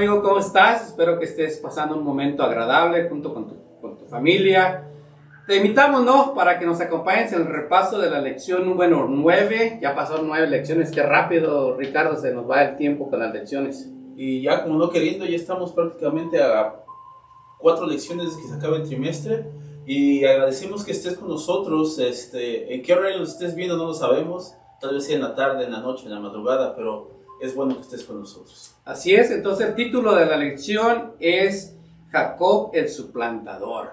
amigo? ¿Cómo estás? Espero que estés pasando un momento agradable junto con tu familia. Te invitamos, ¿no? Para que nos acompañes en el repaso de la lección número 9. Ya pasaron 9 lecciones. Qué rápido, Ricardo, se nos va el tiempo con las lecciones. Y ya como no queriendo, ya estamos prácticamente a 4 lecciones desde que se acaba el trimestre. Y agradecemos que estés con nosotros. En qué horario nos estés viendo no lo sabemos. Tal vez sea en la tarde, en la noche, en la madrugada, pero es bueno que estés con nosotros. Así es, entonces el título de la lección es Jacob el suplantador.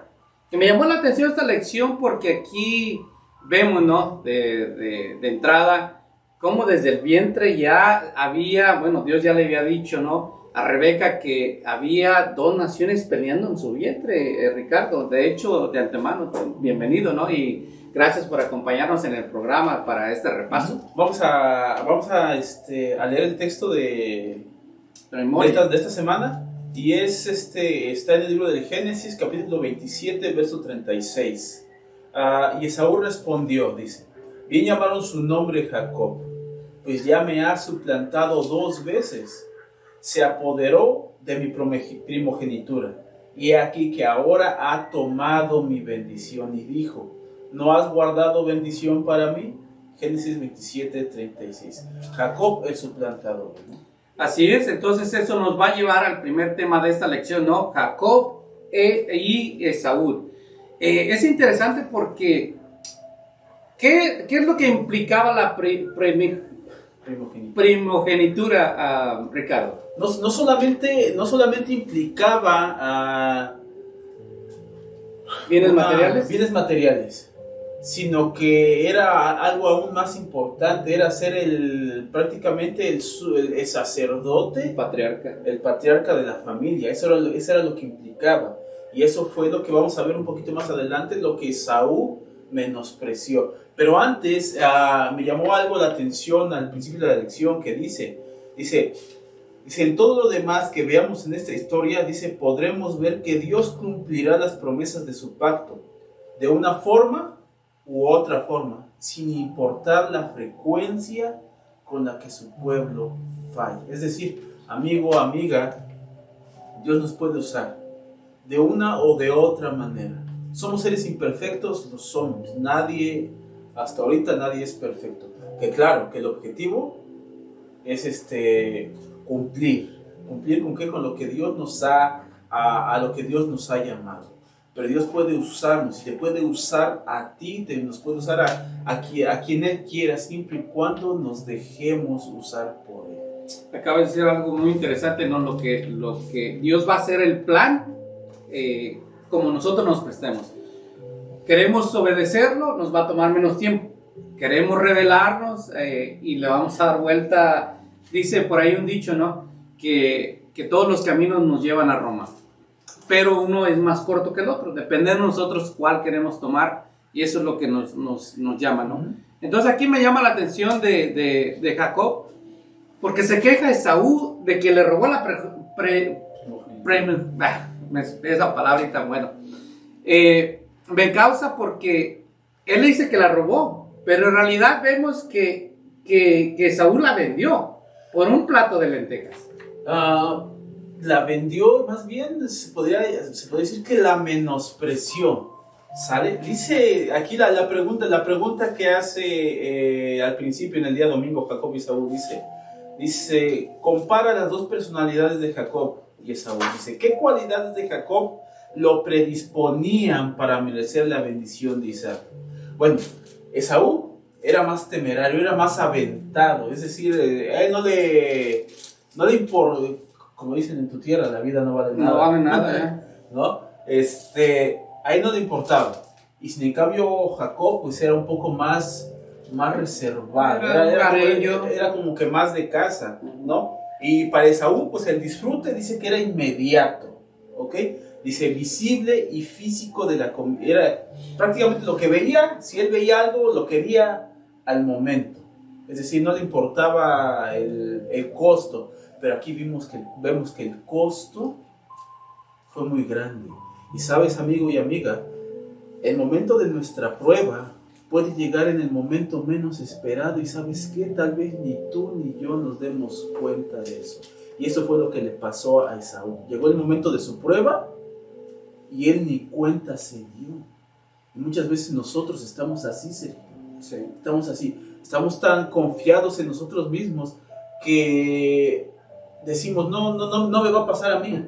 Y me llamó la atención esta lección porque aquí vemos, ¿no? De entrada, cómo desde el vientre ya había, bueno, Dios ya le había dicho, ¿no? A Rebeca que había 2 naciones peleando en su vientre, Ricardo. De hecho, de antemano, bienvenido, ¿no? Y gracias por acompañarnos en el programa para este repaso. Vamos a leer el texto de esta semana. Y está en el libro del Génesis, capítulo 27, verso 36. Y Esaú respondió, dice: bien llamaron su nombre Jacob, pues ya me ha suplantado 2 veces. Se apoderó de mi primogenitura, y he aquí que ahora ha tomado mi bendición. Y dijo: ¿no has guardado bendición para mí? Génesis 27, 36. Jacob el suplantador, ¿no? Así es, entonces eso nos va a llevar al primer tema de esta lección, ¿no? Jacob y Esaú. Es interesante porque ¿qué es lo que implicaba la primogenitura, Ricardo? No solamente implicaba bienes materiales, sino que era algo aún más importante, era ser prácticamente el sacerdote, el patriarca de la familia. Eso era lo que implicaba, y eso fue lo que vamos a ver un poquito más adelante, lo que Esaú menospreció. Pero antes me llamó algo la atención al principio de la lección, que dice, en todo lo demás que veamos en esta historia, dice, podremos ver que Dios cumplirá las promesas de su pacto, de una forma u otra forma, sin importar la frecuencia con la que su pueblo falla. Es decir, amigo, amiga, Dios nos puede usar de una o de otra manera. Somos seres imperfectos, lo somos. Hasta ahorita nadie es perfecto. Que claro, que el objetivo es cumplir con qué, con lo que Dios a lo que Dios nos ha llamado. Pero Dios puede usarnos, y te puede usar a ti, nos puede usar a quien Él quiera, siempre y cuando nos dejemos usar por Él. Acaba de decir algo muy interesante, ¿no? Lo que Dios va a hacer el plan, como nosotros nos prestemos. Queremos obedecerlo, nos va a tomar menos tiempo. Queremos rebelarnos y le vamos a dar vuelta. Dice por ahí un dicho, ¿no? Que todos los caminos nos llevan a Roma, pero uno es más corto que el otro. Depende de nosotros cuál queremos tomar, y eso es lo que nos llama, ¿no? Entonces aquí me llama la atención de Jacob, porque se queja Esaú de que le robó la esa palabrita, bueno. Me causa porque él le dice que la robó, pero en realidad vemos que Esaú la vendió por un plato de lentejas. La vendió, más bien se podría decir que la menospreció. ¿Sale? Dice aquí la pregunta que hace al principio, en el día domingo, Jacob y Esaú, dice, compara las 2 personalidades de Jacob y Esaú. Dice, ¿qué cualidades de Jacob lo predisponían para merecer la bendición de Isaac? Bueno, Esaú era más temerario, era más aventado, es decir, a él no le importa, como dicen en tu tierra, la vida no vale nada. No vale nada, ¿no? A él no le importaba. Y sin en cambio Jacob pues era un poco más reservado, era como que más de casa, ¿no? Y para Esaú pues el disfrute dice que era inmediato, ¿ok? Dice visible y físico de la comida. Era prácticamente lo que veía, si él veía algo, lo quería al momento. Es decir, no le importaba el costo. Pero aquí vemos que el costo fue muy grande. Y sabes, amigo y amiga, el momento de nuestra prueba puede llegar en el momento menos esperado y ¿sabes qué? Tal vez ni tú ni yo nos demos cuenta de eso. Y eso fue lo que le pasó a Esaú. Llegó el momento de su prueba y él ni cuenta se dio. Y muchas veces nosotros estamos así, Sergio. Sí. Estamos así. Estamos tan confiados en nosotros mismos que decimos, no me va a pasar a mí.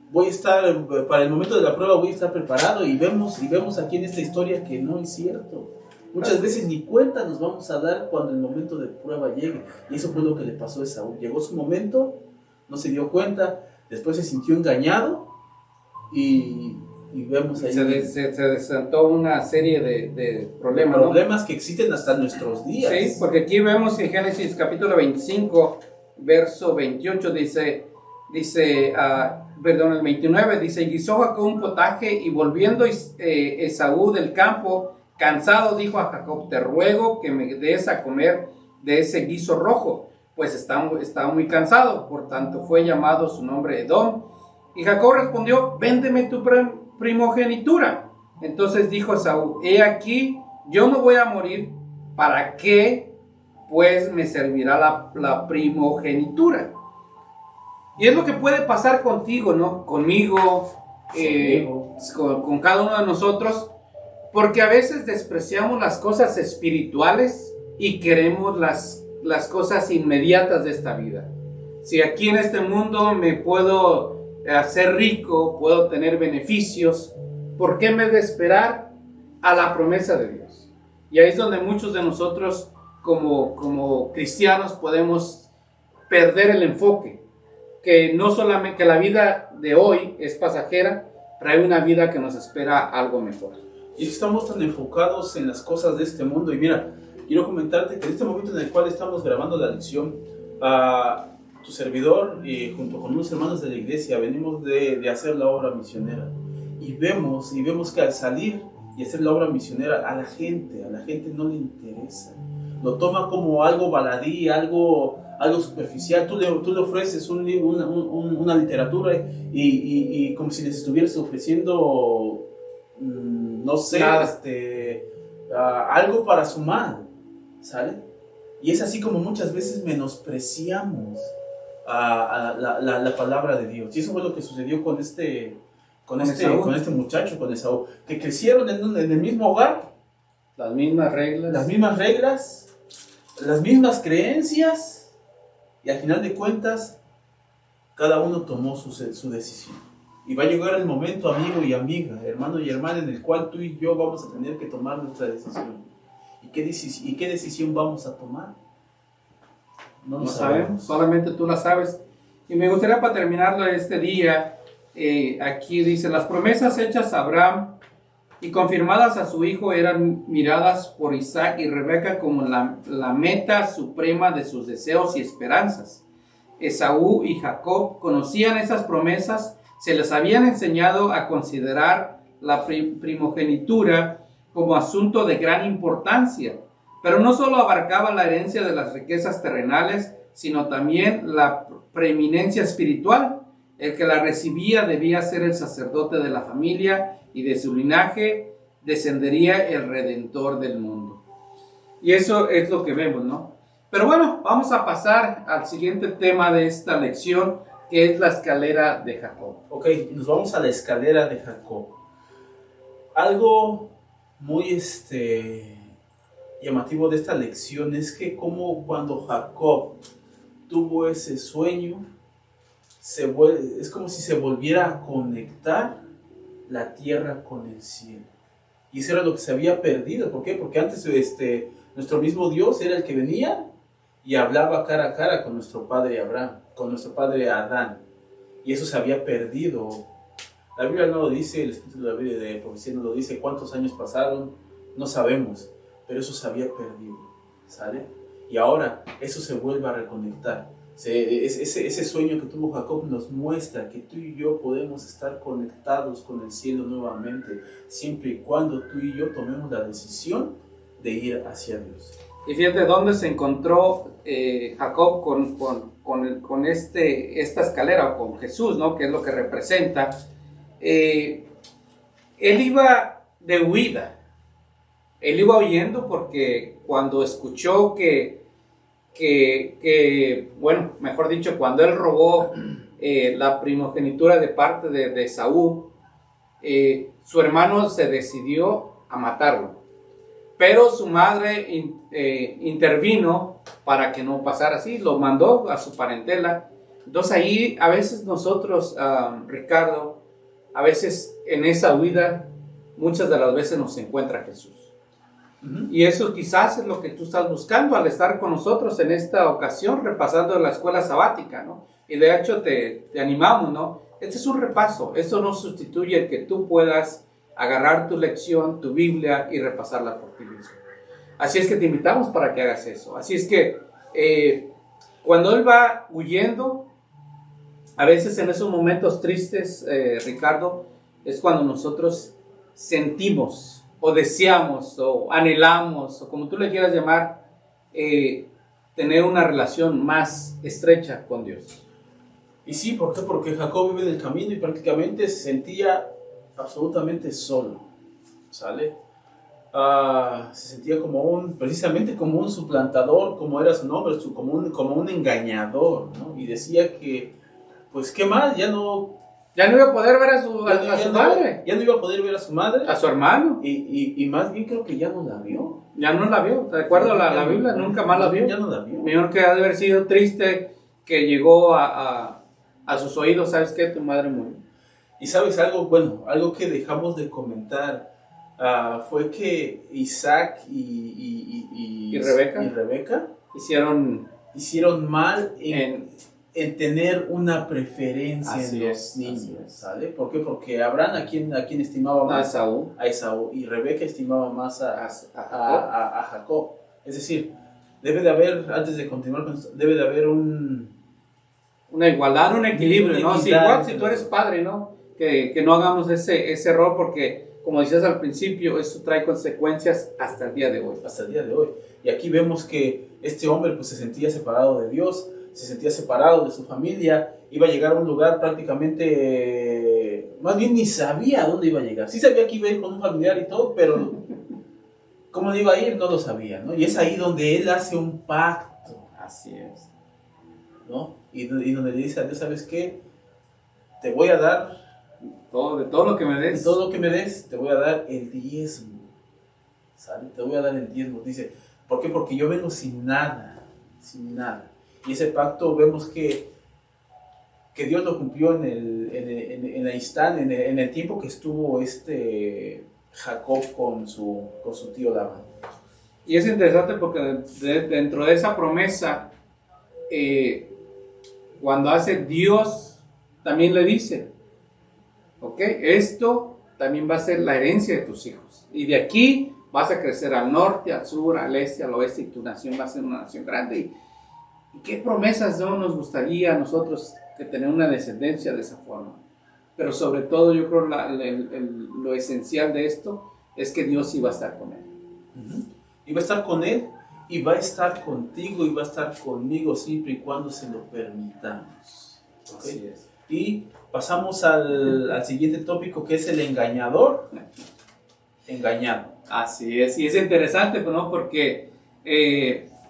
Voy a estar, para el momento de la prueba voy a estar preparado, y vemos aquí en esta historia que no es cierto. Muchas veces ni cuenta nos vamos a dar cuando el momento de prueba llegue. Y eso fue lo que le pasó a Esaú. Llegó su momento, no se dio cuenta, después se sintió engañado y vemos ahí. Se desató una serie de problemas, ¿no? Problemas que existen hasta nuestros días. Sí, porque aquí vemos en Génesis capítulo 25, verso 28, dice el 29, dice: guisó Jacob un potaje, y volviendo Esaú del campo, cansado, dijo a Jacob: te ruego que me des a comer de ese guiso rojo, pues estaba muy cansado. Por tanto fue llamado su nombre Edom. Y Jacob respondió: véndeme tu primogenitura. Entonces dijo Esaú: he aquí, yo no voy a morir, ¿para qué pues me servirá la primogenitura? Y es lo que puede pasar contigo, ¿no? Conmigo, con cada uno de nosotros, porque a veces despreciamos las cosas espirituales y queremos las cosas inmediatas de esta vida. Si aquí en este mundo me puedo hacer rico, puedo tener beneficios, ¿por qué me he de esperar a la promesa de Dios? Y ahí es donde muchos de nosotros como cristianos podemos perder el enfoque, que no solamente que la vida de hoy es pasajera, pero hay una vida que nos espera algo mejor. Y estamos tan enfocados en las cosas de este mundo. Y mira, quiero comentarte que en este momento en el cual estamos grabando la lección, tu servidor y junto con unos hermanos de la iglesia venimos de hacer la obra misionera. Y vemos que al salir y hacer la obra misionera, a la gente no le interesa. Lo toma como algo baladí, algo superficial. Tú le ofreces una literatura y como si les estuvieras ofreciendo, no sé, algo para su mal, ¿sale? Y es así como muchas veces menospreciamos la palabra de Dios. Y eso fue lo que sucedió con este muchacho, con Esaú, que crecieron en el mismo hogar, las mismas reglas, las mismas creencias. Y al final de cuentas, cada uno tomó su decisión. Y va a llegar el momento, amigo y amiga, hermano y hermana, en el cual tú y yo vamos a tener que tomar nuestra decisión. ¿Y qué decisión vamos a tomar? No lo sabemos, solamente tú la sabes. Y me gustaría, para terminarlo este día, aquí dice: las promesas hechas a Abraham y confirmadas a su hijo eran miradas por Isaac y Rebeca como la meta suprema de sus deseos y esperanzas. Esaú y Jacob conocían esas promesas, se les habían enseñado a considerar la primogenitura como asunto de gran importancia, pero no solo abarcaba la herencia de las riquezas terrenales, sino también la preeminencia espiritual. El que la recibía debía ser el sacerdote de la familia, y de su linaje descendería el Redentor del mundo. Y eso es lo que vemos, ¿no? Pero bueno, vamos a pasar al siguiente tema de esta lección, que es la escalera de Jacob. Ok, nos vamos a la escalera de Jacob. Algo muy llamativo de esta lección es que como cuando Jacob tuvo ese sueño, es como si se volviera a conectar la tierra con el cielo. Y eso era lo que se había perdido. ¿Por qué? Porque antes nuestro mismo Dios era el que venía y hablaba cara a cara con nuestro padre Abraham, con nuestro padre Adán. Y eso se había perdido. La Biblia no lo dice, el Espíritu de la Biblia de profecía no lo dice. ¿Cuántos años pasaron? No sabemos. Pero eso se había perdido, ¿sale? Y ahora eso se vuelve a reconectar. Ese sueño que tuvo Jacob nos muestra que tú y yo podemos estar conectados con el cielo nuevamente, siempre y cuando tú y yo tomemos la decisión de ir hacia Dios. Y fíjate dónde se encontró Jacob con esta escalera, o con Jesús, ¿no? Que es lo que representa. Él iba de huida. Él iba huyendo porque cuando escuchó bueno, mejor dicho, cuando él robó la primogenitura de parte de Esaú, su hermano se decidió a matarlo. Pero su madre intervino para que no pasara así, lo mandó a su parentela. Entonces ahí a veces nosotros, Ricardo, a veces en esa huida, muchas de las veces nos encuentra Jesús. Y eso quizás es lo que tú estás buscando al estar con nosotros en esta ocasión, repasando la escuela sabática, ¿no? Y de hecho te animamos, ¿no? Este es un repaso, esto no sustituye el que tú puedas agarrar tu lección, tu Biblia y repasarla por ti mismo. Así es que te invitamos para que hagas eso. Así es que cuando él va huyendo, a veces en esos momentos tristes, Ricardo, es cuando nosotros sentimos o deseamos o anhelamos, o como tú le quieras llamar, tener una relación más estrecha con Dios. Y sí, ¿por qué? Porque Jacob vive en el camino y prácticamente se sentía absolutamente solo, ¿sale? Se sentía precisamente como un suplantador, como era su nombre, como un engañador, ¿no? Y decía que, pues, ¿qué más? Ya no iba a poder ver a su madre. Ya no iba a poder ver a su madre. A su hermano. Y más bien creo que ya no la vio. Ya no la vio, de acuerdo a la Biblia, nunca más la vio. Ya no la vio. Mejor que ha de haber sido triste que llegó a sus oídos, ¿sabes qué? Tu madre murió. Y sabes algo, bueno, algo que dejamos de comentar, fue que Isaac y Rebeca hicieron mal en tener una preferencia en los niños, ¿sale? ¿Por qué? Porque Abraham a quien estimaba más a Esaú, y Rebeca estimaba más a Jacob. Es decir, debe de haber, antes de continuar con esto, debe de haber una igualdad, un equilibrio, ¿no? Si igual si tú eres padre, ¿no? Que no hagamos ese error, porque como decías al principio, eso trae consecuencias hasta el día de hoy. Hasta el día de hoy. Y aquí vemos que este hombre pues se sentía separado de Dios, se sentía separado de su familia, iba a llegar a un lugar prácticamente, más bien ni sabía a dónde iba a llegar. Sí sabía que iba a ir con un familiar y todo, pero cómo iba a ir no lo sabía, ¿no? Y es ahí donde él hace un pacto. Así es. ¿No? Y donde le dice a Dios, ¿sabes qué? Te voy a dar de todo lo que me des. De todo lo que me des, te voy a dar el diezmo. ¿Sale? Te voy a dar el diezmo. Dice, ¿por qué? Porque yo vengo sin nada. Sin nada. Y ese pacto vemos que Dios lo cumplió en la instante, en el tiempo que estuvo Jacob con su tío Labán. Y es interesante porque dentro de esa promesa, cuando hace Dios, también le dice, ok, esto también va a ser la herencia de tus hijos. Y de aquí vas a crecer al norte, al sur, al este, al oeste, y tu nación va a ser una nación grande. ¿Y qué promesas no nos gustaría a nosotros que tener una descendencia de esa forma? Pero sobre todo yo creo lo esencial de esto es que Dios iba a estar con él. Iba a estar con él y va a estar contigo y va a estar conmigo siempre y cuando se lo permitamos. ¿Okay? Así es. Y pasamos al siguiente tópico, que es el engañador. Engañado. Así es, y es interesante, ¿no? Porque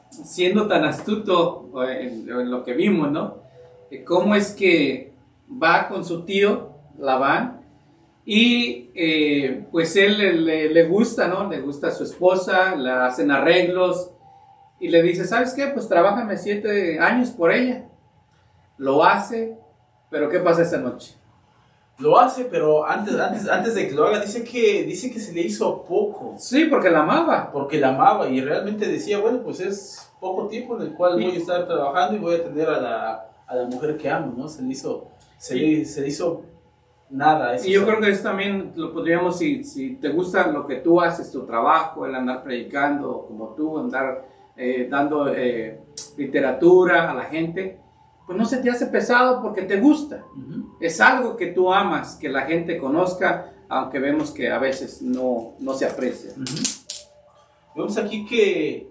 siendo tan astuto en lo que vimos, ¿no? Cómo es que va con su tío Labán y pues él le gusta, ¿no? Le gusta a su esposa, le hacen arreglos y le dice, ¿sabes qué? Pues trabájame 7 años por ella. Lo hace, pero ¿qué pasa esa noche? Lo hace, pero antes de que lo haga, dice que se le hizo poco. Sí, porque la amaba. Porque la amaba y realmente decía, bueno, pues es poco tiempo en el cual voy a estar trabajando y voy a atender a la mujer que amo, ¿no? Se le hizo nada. Y yo creo que eso también lo podríamos, si te gusta lo que tú haces, tu trabajo, el andar predicando, como tú, andar dando literatura a la gente, pues no se te hace pesado porque te gusta. Uh-huh. Es algo que tú amas, que la gente conozca, aunque vemos que a veces no se aprecia. Uh-huh. Vemos aquí que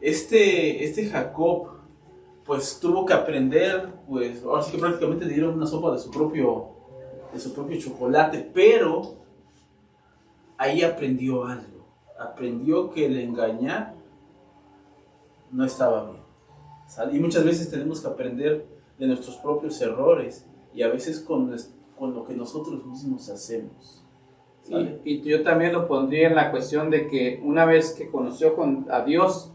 este Jacob pues tuvo que aprender, pues ahora sí que prácticamente le dieron una sopa de su propio chocolate, pero ahí aprendió algo. Aprendió que el engañar no estaba bien, ¿sale? Y muchas veces tenemos que aprender de nuestros propios errores y a veces con lo que nosotros mismos hacemos. Y yo también lo pondría en la cuestión de que una vez que conoció a Dios,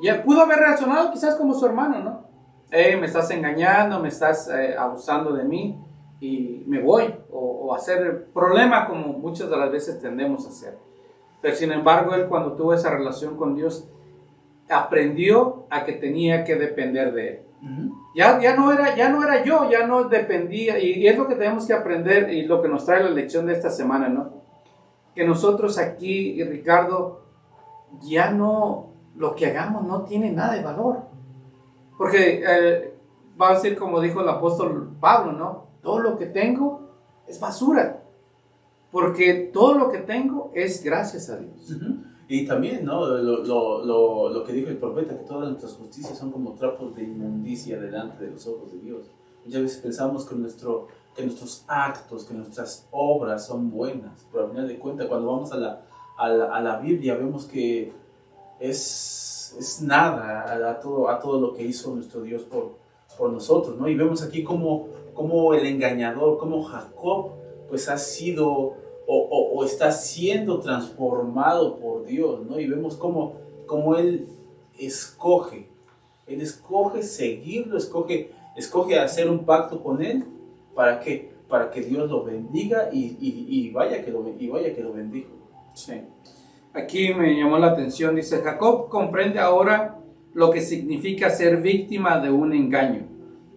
ya pudo haber reaccionado quizás como su hermano, ¿no? Me estás engañando, me estás abusando de mí y me voy, o hacer problema como muchas de las veces tendemos a hacer. Pero sin embargo, él cuando tuvo esa relación con Dios, aprendió a que tenía que depender de él. Ya no era yo, ya no dependía, y es lo que tenemos que aprender y lo que nos trae la lección de esta semana, ¿no? Que nosotros aquí, Ricardo, ya no, lo que hagamos no tiene nada de valor, porque va a decir como dijo el apóstol Pablo, ¿no? Todo lo que tengo es basura, porque todo lo que tengo es gracias a Dios. Y también, ¿no? Lo que dijo el profeta, que todas nuestras justicias son como trapos de inmundicia delante de los ojos de Dios. Muchas veces pensamos que nuestros actos, que nuestras obras son buenas, pero al final de cuentas, cuando vamos a la Biblia, vemos que es nada a todo lo que hizo nuestro Dios por nosotros, ¿no? Y vemos aquí como el engañador, como Jacob, pues ha sido o está siendo transformado por Dios, ¿no? Y vemos cómo él escoge seguirlo, escoge hacer un pacto con él. ¿Para qué? Para que Dios lo bendiga y vaya que lo bendijo. Sí. Aquí me llamó la atención, dice, Jacob comprende ahora lo que significa ser víctima de un engaño.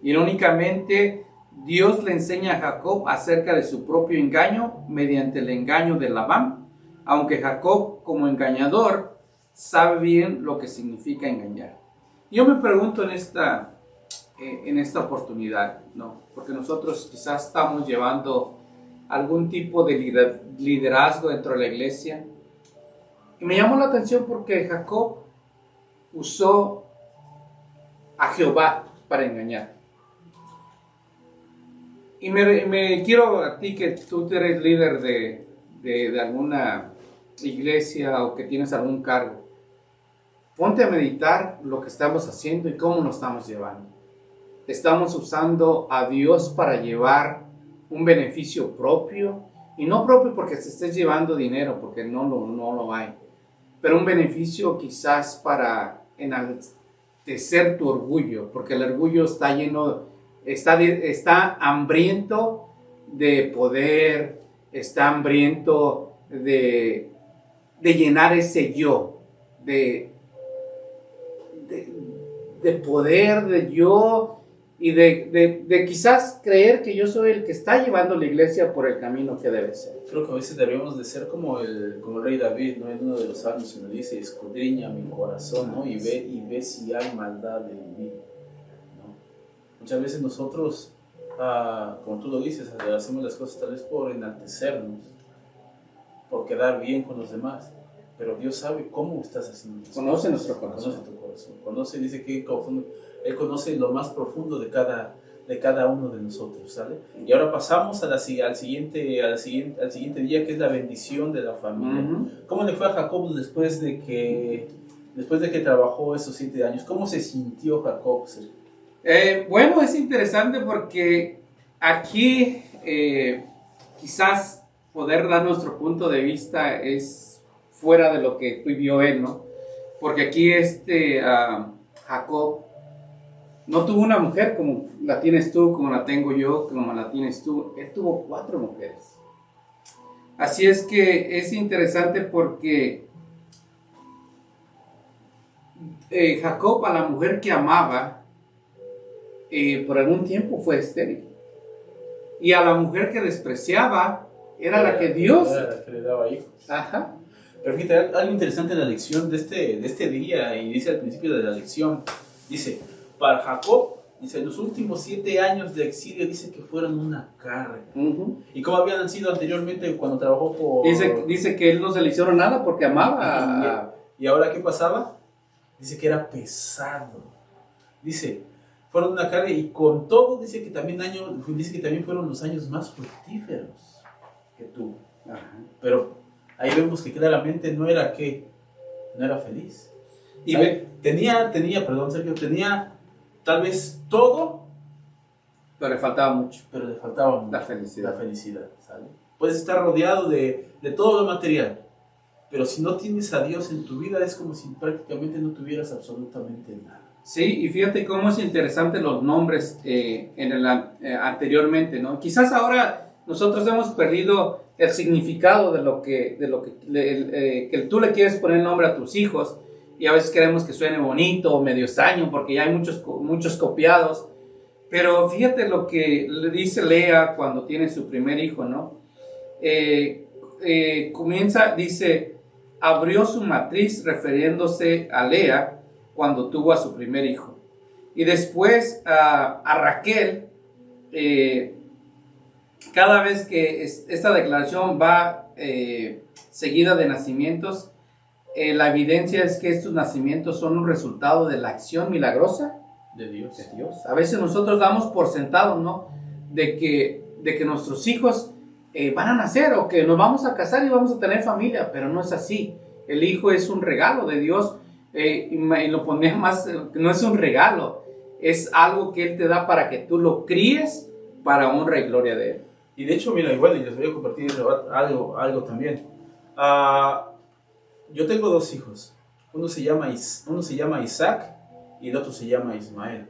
Irónicamente, Dios le enseña a Jacob acerca de su propio engaño mediante el engaño de Labán, aunque Jacob, como engañador, sabe bien lo que significa engañar. Yo me pregunto en esta oportunidad, ¿no? Porque nosotros quizás estamos llevando algún tipo de liderazgo dentro de la iglesia. Y me llamó la atención porque Jacob usó a Jehová para engañar. Y me quiero a ti, que tú eres líder de alguna iglesia o que tienes algún cargo, ponte a meditar lo que estamos haciendo y cómo nos estamos llevando. Estamos usando a Dios para llevar un beneficio propio, y no propio porque se estés llevando dinero, porque no lo hay, pero un beneficio quizás para enaltecer tu orgullo, porque el orgullo está hambriento de poder, está hambriento de llenar ese yo, de poder, de yo, y de quizás creer que yo soy el que está llevando la iglesia por el camino que debe ser. Creo que a veces debemos de ser como el rey David, ¿no? En uno de los salmos nos dice, escudriña mi corazón, ¿no? Y ve si hay maldad en mí, ¿no? Muchas veces nosotros, como tú lo dices, hacemos las cosas tal vez por enaltecernos, por quedar bien con los demás, pero Dios sabe cómo estás haciendo. Conoce nuestro corazón. Conoce tu corazón. Dice que Él conoce lo más profundo de cada uno de nosotros, ¿sale? Y ahora pasamos al siguiente día, que es la bendición de la familia. ¿Cómo le fue a Jacob después de que trabajó esos 7 años? ¿Cómo se sintió Jacob? Bueno, es interesante porque aquí quizás poder dar nuestro punto de vista es fuera de lo que vivió él, ¿no? Porque aquí Jacob no tuvo una mujer como la tienes tú, como la tengo yo, como la tienes tú. Él tuvo 4 mujeres. Así es que es interesante porque Jacob, a la mujer que amaba, por algún tiempo fue estéril. Y a la mujer que despreciaba, era la que Dios... Era la que le daba hijos. Ajá. Pero fíjate, algo interesante en la lección de este día, y dice al principio de la lección, dice... Para Jacob, dice, en los últimos 7 años de exilio, dice que fueron una carga. ¿Y cómo habían sido anteriormente cuando trabajó por...? Dice que él no se le hicieron nada porque amaba. ¿Y ahora qué pasaba? Dice que era pesado. Dice, fueron una carga, y con todo dice que también fueron los años más fructíferos que tuvo. Pero ahí vemos que claramente no era feliz. Y tenía, perdón, Sergio, tenía tal vez todo, pero le faltaba mucho. Pero le faltaba mucho, la felicidad. ¿sale? Puedes estar rodeado de todo lo material, pero si no tienes a Dios en tu vida es como si prácticamente no tuvieras absolutamente nada. Sí, y fíjate cómo es interesante los nombres anteriormente, ¿no? Quizás ahora nosotros hemos perdido el significado de lo que tú le quieres poner nombre a tus hijos, y a veces queremos que suene bonito o medio extraño porque ya hay muchos copiados. Pero fíjate lo que le dice Lea cuando tiene su primer hijo, ¿no? Dice, abrió su matriz refiriéndose a Lea cuando tuvo a su primer hijo. Y después a Raquel, cada vez que esta declaración va seguida de nacimientos, la evidencia es que estos nacimientos son un resultado de la acción milagrosa de Dios. A veces nosotros damos por sentado, ¿no? De que nuestros hijos van a nacer o que nos vamos a casar y vamos a tener familia, pero no es así. El hijo es un regalo de Dios, y lo ponía más, no es un regalo, es algo que Él te da para que tú lo críes para honra y gloria de Él. Y de hecho, mira, igual, y les voy a compartir algo también. Yo tengo 2 hijos. Uno se llama Isaac y el otro se llama Ismael.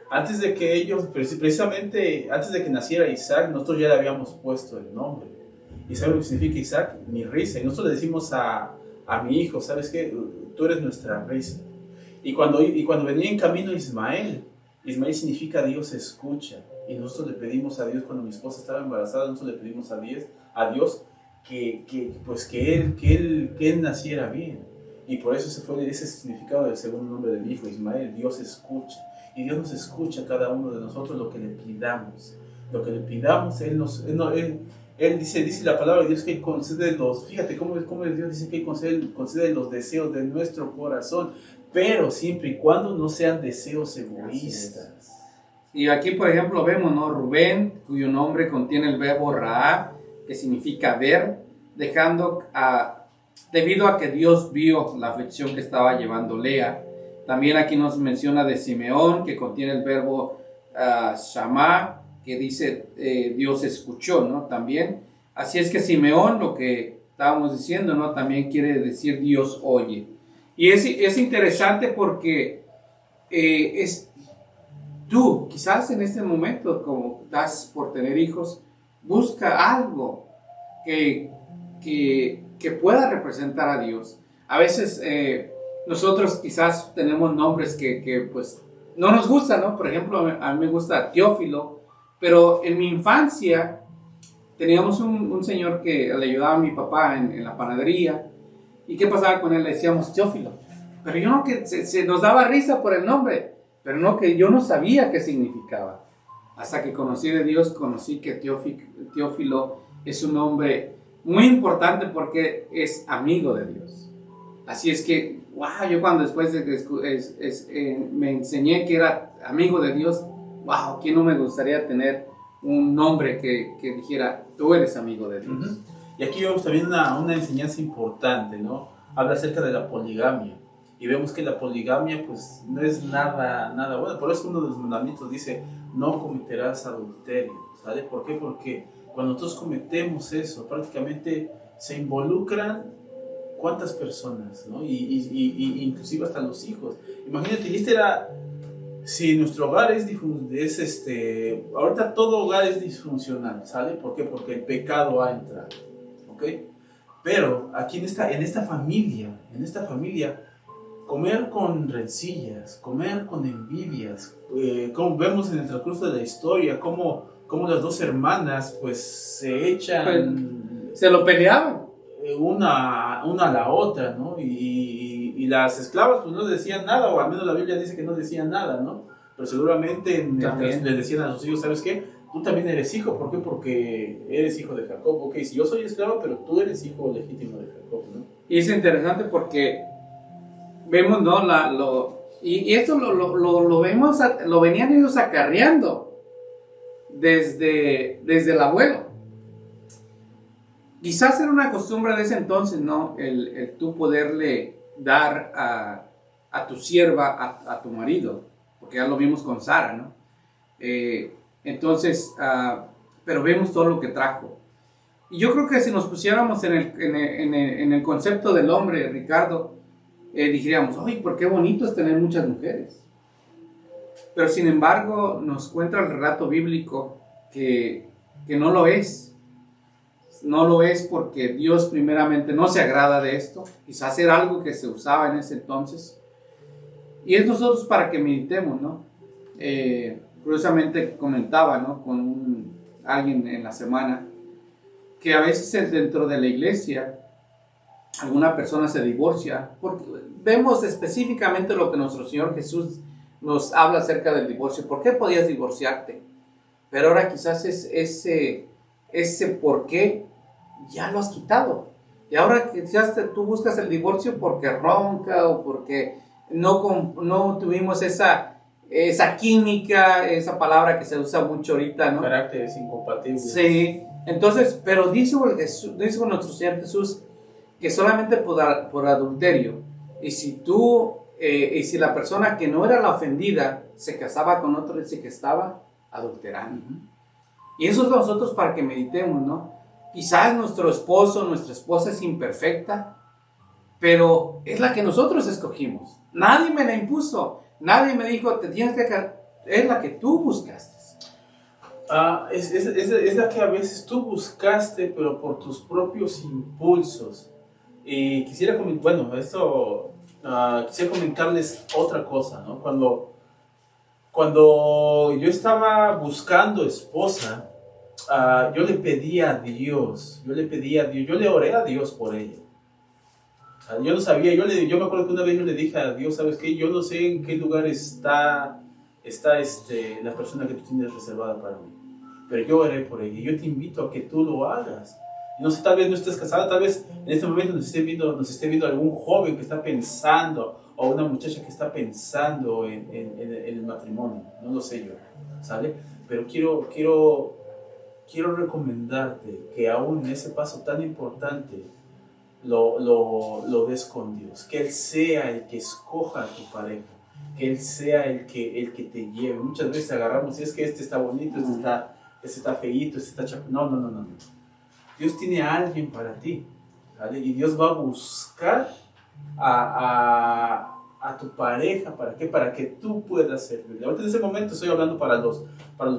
Antes de que precisamente antes de que naciera Isaac, nosotros ya le habíamos puesto el nombre. ¿Y sabes lo que significa Isaac? Mi risa. Y nosotros le decimos a mi hijo, ¿sabes qué? Tú eres nuestra risa. Y cuando venía en camino Ismael significa Dios escucha. Y nosotros le pedimos a Dios, cuando mi esposa estaba embarazada, nosotros le pedimos a Dios que él naciera bien. Y por eso ese significado del segundo nombre del hijo, Ismael, Dios escucha. Y Dios nos escucha a cada uno de nosotros lo que le pidamos. Lo que le pidamos, Él dice la palabra de Dios que Él concede fíjate cómo Dios dice que Él concede los deseos de nuestro corazón, pero siempre y cuando no sean deseos egoístas. Y aquí, por ejemplo, vemos, ¿no? Rubén, cuyo nombre contiene el verbo raá, que significa ver, debido a que Dios vio la aflicción que estaba llevando Lea. También aquí nos menciona de Simeón, que contiene el verbo shamá, que dice Dios escuchó, ¿no? También. Así es que Simeón, lo que estábamos diciendo, ¿no? También quiere decir Dios oye. Y es interesante porque tú, quizás en este momento, como estás por tener hijos, busca algo que pueda representar a Dios. A veces nosotros quizás tenemos nombres que pues no nos gustan, ¿no? Por ejemplo, a mí me gusta Teófilo, pero en mi infancia teníamos un señor que le ayudaba a mi papá en la panadería. ¿Y qué pasaba con él? Le decíamos Teófilo. Pero yo no, que se nos daba risa por el nombre, pero no, que yo no sabía qué significaba. Hasta que conocí de Dios, conocí que Teófilo es un nombre muy importante porque es amigo de Dios. Así es que, wow, yo cuando después me enseñé que era amigo de Dios, wow, ¿quién no me gustaría tener un nombre que dijera, tú eres amigo de Dios? Uh-huh. Y aquí vemos también una enseñanza importante, ¿no? Habla acerca de la poligamia. Y vemos que la poligamia pues no es nada bueno. Por eso uno de los mandamientos dice, no cometerás adulterio, ¿sale? ¿Por qué? Porque cuando nosotros cometemos eso, prácticamente se involucran cuántas personas, ¿no? Y inclusive hasta los hijos. Imagínate, si nuestro hogar ahorita todo hogar es disfuncional, ¿sale? ¿Por qué? Porque el pecado ha entrado, ¿ok? Pero aquí en esta familia, comer con rencillas, comer con envidias, como vemos en el transcurso de la historia, como las 2 hermanas pues se echan, se lo peleaban una a la otra, ¿no? Y las esclavas pues no decían nada, o al menos la Biblia dice que no decían nada, ¿no? Pero seguramente les decían a sus hijos, ¿sabes qué? Tú también eres hijo. ¿Por qué? Porque eres hijo de Jacob. Ok, si yo soy esclavo, pero tú eres hijo legítimo de Jacob, ¿no? Y es interesante porque vemos, ¿no? Y esto lo vemos, lo venían ellos acarreando desde el abuelo. quizás era una costumbre de ese entonces, ¿no? El tú poderle dar a tu sierva, a tu marido, porque ya lo vimos con Sara, ¿no? Entonces, pero vemos todo lo que trajo. Y yo creo que si nos pusiéramos en el concepto del hombre, Ricardo, diríamos, ¡ay, por qué bonito es tener muchas mujeres! Pero sin embargo, nos cuenta el relato bíblico que no lo es. No lo es porque Dios primeramente no se agrada de esto. Quizás era algo que se usaba en ese entonces. Y es nosotros para que meditemos, ¿no? Curiosamente comentaba, ¿no? Con alguien en la semana, que a veces dentro de la iglesia alguna persona se divorcia, porque vemos específicamente lo que nuestro Señor Jesús nos habla acerca del divorcio. ¿Por qué podías divorciarte? Pero ahora quizás ese por qué ya lo has quitado. Y ahora quizás tú buscas el divorcio porque ronca o porque no tuvimos esa química, esa palabra que se usa mucho ahorita, ¿no? Caracteres incompatibles. Sí, entonces, pero dice nuestro Señor Jesús que solamente por adulterio, y si la persona que no era la ofendida se casaba con otro, dice que estaba adulterando. Y eso es nosotros para que meditemos, ¿no? Quizás nuestro esposo, nuestra esposa es imperfecta, pero es la que nosotros escogimos. Nadie me la impuso, nadie me dijo, te tienes que casar, es la que tú buscaste. Es la que a veces tú buscaste, pero por tus propios impulsos. Y quisiera comentarles otra cosa, ¿no? Cuando yo estaba buscando esposa, yo le pedí a Dios, yo le oré a Dios por ella. Yo no sabía, yo me acuerdo que una vez yo le dije a Dios, ¿sabes qué? Yo no sé en qué lugar está la persona que tú tienes reservada para mí, pero yo oré por ella y yo te invito a que tú lo hagas. No sé, tal vez no estés casada, tal vez en este momento nos esté viendo algún joven que está pensando, o una muchacha que está pensando en el matrimonio, no lo sé yo, ¿sale? Pero quiero recomendarte que aún en ese paso tan importante lo des con Dios, que Él sea el que escoja a tu pareja, que Él sea el que te lleve. Muchas veces agarramos, y es que este está bonito, este está feíto, este está chapo. No. Dios tiene a alguien para ti, ¿vale? Y Dios va a buscar a tu pareja. ¿Para qué? Para que tú puedas servir. Ahorita en ese momento estoy hablando para los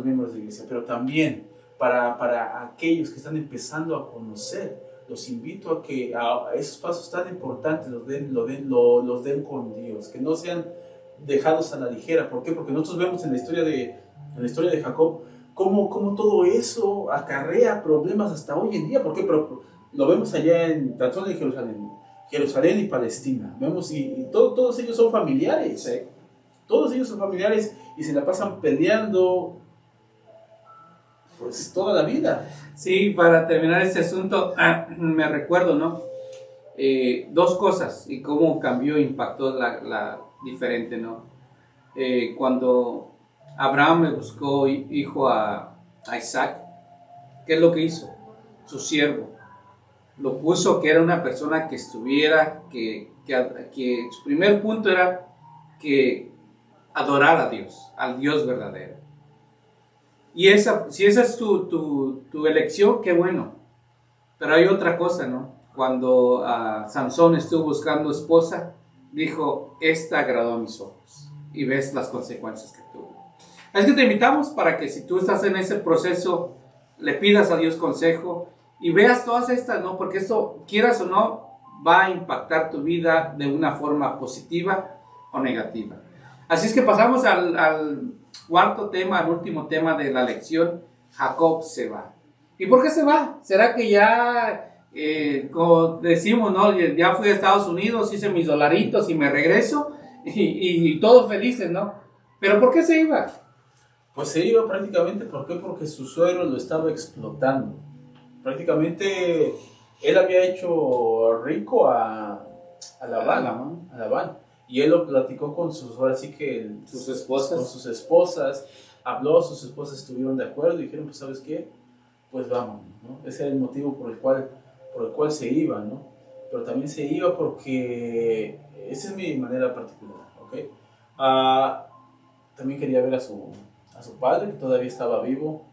miembros de la iglesia, pero también para aquellos que están empezando a conocer. Los invito a que a esos pasos tan importantes los den con Dios, que no sean dejados a la ligera. ¿Por qué? Porque nosotros vemos en la historia de Jacob cómo todo eso acarrea problemas hasta hoy en día. ¿Por qué? Pero lo vemos allá tan solo en Jerusalén y Palestina. Vemos y todos ellos son familiares. Sí. Todos ellos son familiares y se la pasan peleando pues toda la vida. Sí, para terminar este asunto, me recuerdo, ¿no? Dos cosas y cómo cambió, impactó la diferente, ¿no? Cuando Abraham le buscó hijo a Isaac, ¿qué es lo que hizo? Su siervo. Lo puso que era una persona que estuviera, que su primer punto era que adorar a Dios, al Dios verdadero. Y si esa es tu elección, qué bueno. Pero hay otra cosa, ¿no? Cuando Sansón estuvo buscando esposa, dijo, esta agradó a mis ojos. Y ves las consecuencias que tuvo. Así que te invitamos para que si tú estás en ese proceso, le pidas a Dios consejo y veas todas estas, ¿no? Porque esto, quieras o no, va a impactar tu vida de una forma positiva o negativa. Así es que pasamos al cuarto tema, al último tema de la lección. Jacob se va. ¿Y por qué se va? ¿Será que ya, como decimos, ¿no? Ya fui a Estados Unidos, hice mis dolaritos y me regreso y todos felices, ¿no? ¿Pero por qué se iba? Pues se iba prácticamente, ¿por qué? Porque su suegro lo estaba explotando. Prácticamente él había hecho rico a Labán. Y él lo platicó con sus esposas, habló, sus esposas estuvieron de acuerdo y dijeron, pues ¿sabes qué? Pues vamos, ¿no? Ese era el motivo por el cual por el cual se iba, ¿no? Pero también se iba porque, esa es mi manera particular, ¿ok? También quería ver a su padre, que todavía estaba vivo,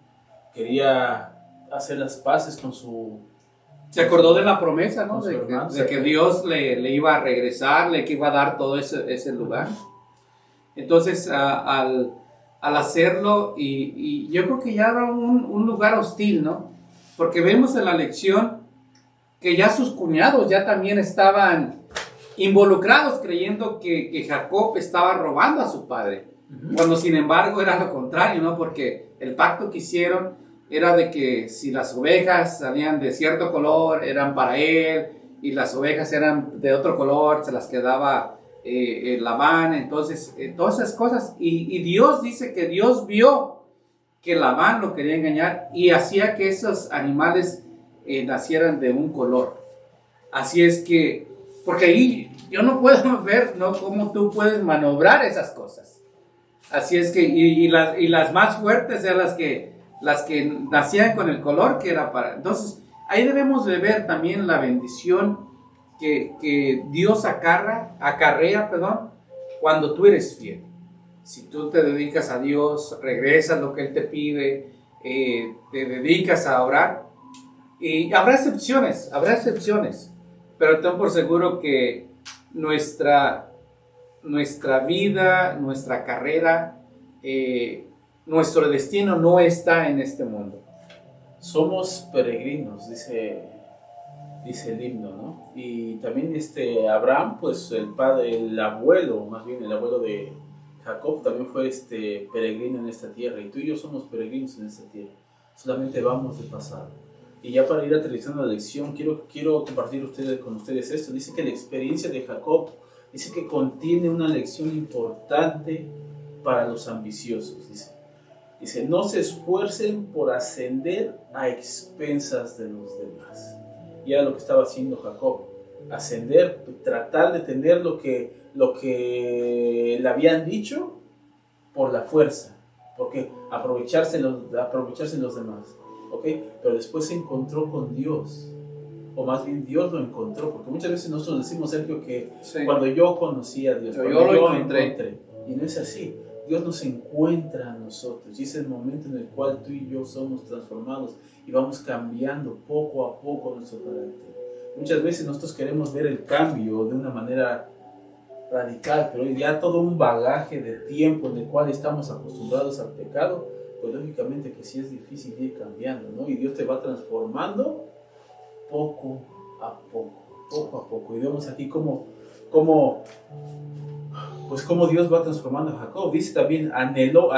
quería hacer las paces con su... Se acordó de la promesa, ¿no? De que Dios le iba a regresar, que iba a dar todo ese lugar. Entonces, al hacerlo, y yo creo que ya era un lugar hostil, ¿no? Porque vemos en la lección que ya sus cuñados ya también estaban involucrados, creyendo que Jacob estaba robando a su padre. Cuando sin embargo era lo contrario, ¿no? Porque el pacto que hicieron era de que si las ovejas salían de cierto color eran para él, y las ovejas eran de otro color se las quedaba Labán. Entonces todas esas cosas, y Dios dice que Dios vio que Labán lo quería engañar y hacía que esos animales nacieran de un color. Así es que, porque ahí yo no puedo ver, ¿no?, cómo tú puedes manobrar esas cosas. Así es que, y las más fuertes eran las que nacían con el color que era para... Entonces, ahí debemos de ver también la bendición que Dios acarrea, cuando tú eres fiel. Si tú te dedicas a Dios, regresas lo que Él te pide, te dedicas a orar, y habrá excepciones, pero ten por seguro que nuestra vida, nuestra carrera, nuestro destino no está en este mundo. Somos peregrinos, dice el himno, ¿no? Y también Abraham, pues el abuelo de Jacob también fue peregrino en esta tierra, y tú y yo somos peregrinos en esta tierra, solamente vamos de pasada. Y ya para ir aterrizando la lección, quiero compartir con ustedes esto. Dice que la experiencia de Jacob, dice que contiene una lección importante para los ambiciosos. Dice, no se esfuercen por ascender a expensas de los demás. Y era lo que estaba haciendo Jacob, ascender, tratar de tener lo que le habían dicho por la fuerza, porque aprovecharse los demás. ¿Okay? Pero después se encontró con Dios, o más bien Dios lo encontró, porque muchas veces nosotros decimos, Sergio, que sí, cuando yo conocí a Dios, cuando yo lo encontré, y no es así. Dios nos encuentra a nosotros, y es el momento en el cual tú y yo somos transformados y vamos cambiando poco a poco nuestro carácter. Muchas veces nosotros queremos ver el cambio de una manera radical, pero ya todo un bagaje de tiempo en el cual estamos acostumbrados al pecado, pues lógicamente que sí es difícil ir cambiando, ¿no? Y Dios te va transformando poco a poco. Y vemos aquí cómo Dios va transformando a Jacob. Dice también, anhelo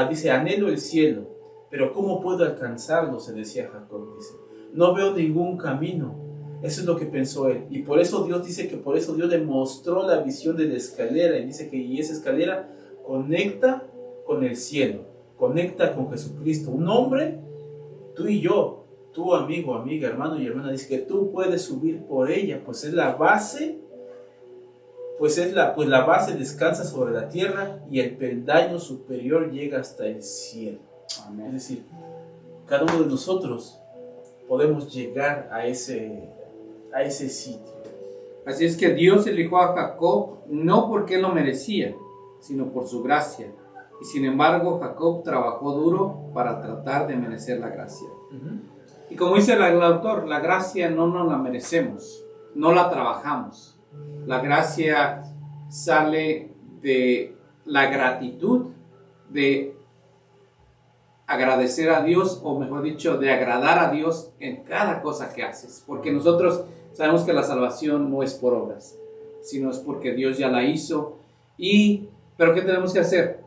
el cielo, pero ¿cómo puedo alcanzarlo?, se decía Jacob. Dice, no veo ningún camino. Eso es lo que pensó él. Y por eso Dios dice que Dios le mostró la visión de la escalera, y dice que esa escalera conecta con el cielo, conecta con Jesucristo. Un hombre, tú y yo, tu amigo, amiga, hermano y hermana, dice que tú puedes subir por ella, pues es la base, la base descansa sobre la tierra y el peldaño superior llega hasta el cielo. Amén. Es decir, cada uno de nosotros podemos llegar a ese sitio. Así es que Dios eligió a Jacob no porque él lo merecía, sino por su gracia. Y sin embargo, Jacob trabajó duro para tratar de merecer la gracia. Y como dice el autor, la gracia no nos la merecemos, no la trabajamos. La gracia sale de la gratitud, de agradecer a Dios, o mejor dicho, de agradar a Dios en cada cosa que haces. Porque nosotros sabemos que la salvación no es por obras, sino es porque Dios ya la hizo. ¿Pero qué tenemos que hacer?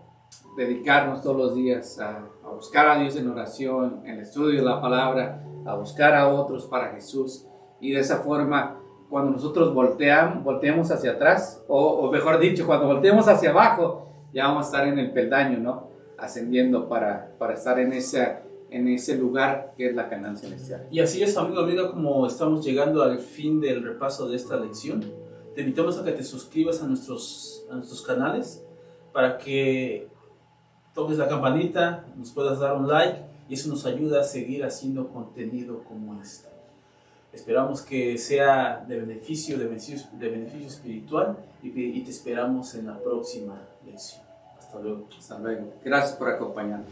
Dedicarnos todos los días a buscar a Dios en oración, en el estudio de la palabra, a buscar a otros para Jesús, y de esa forma, cuando nosotros volteemos hacia atrás, o mejor dicho, cuando volteemos hacia abajo, ya vamos a estar en el peldaño, ¿no?, ascendiendo para estar en ese lugar que es la Canaán celestial. Y así es, amigo, amiga, como estamos llegando al fin del repaso de esta lección. Te invitamos a que te suscribas a nuestros canales, para que toques la campanita, nos puedas dar un like, y eso nos ayuda a seguir haciendo contenido como este. Esperamos que sea de beneficio espiritual y te esperamos en la próxima lección. Hasta luego. Hasta luego. Gracias por acompañarnos.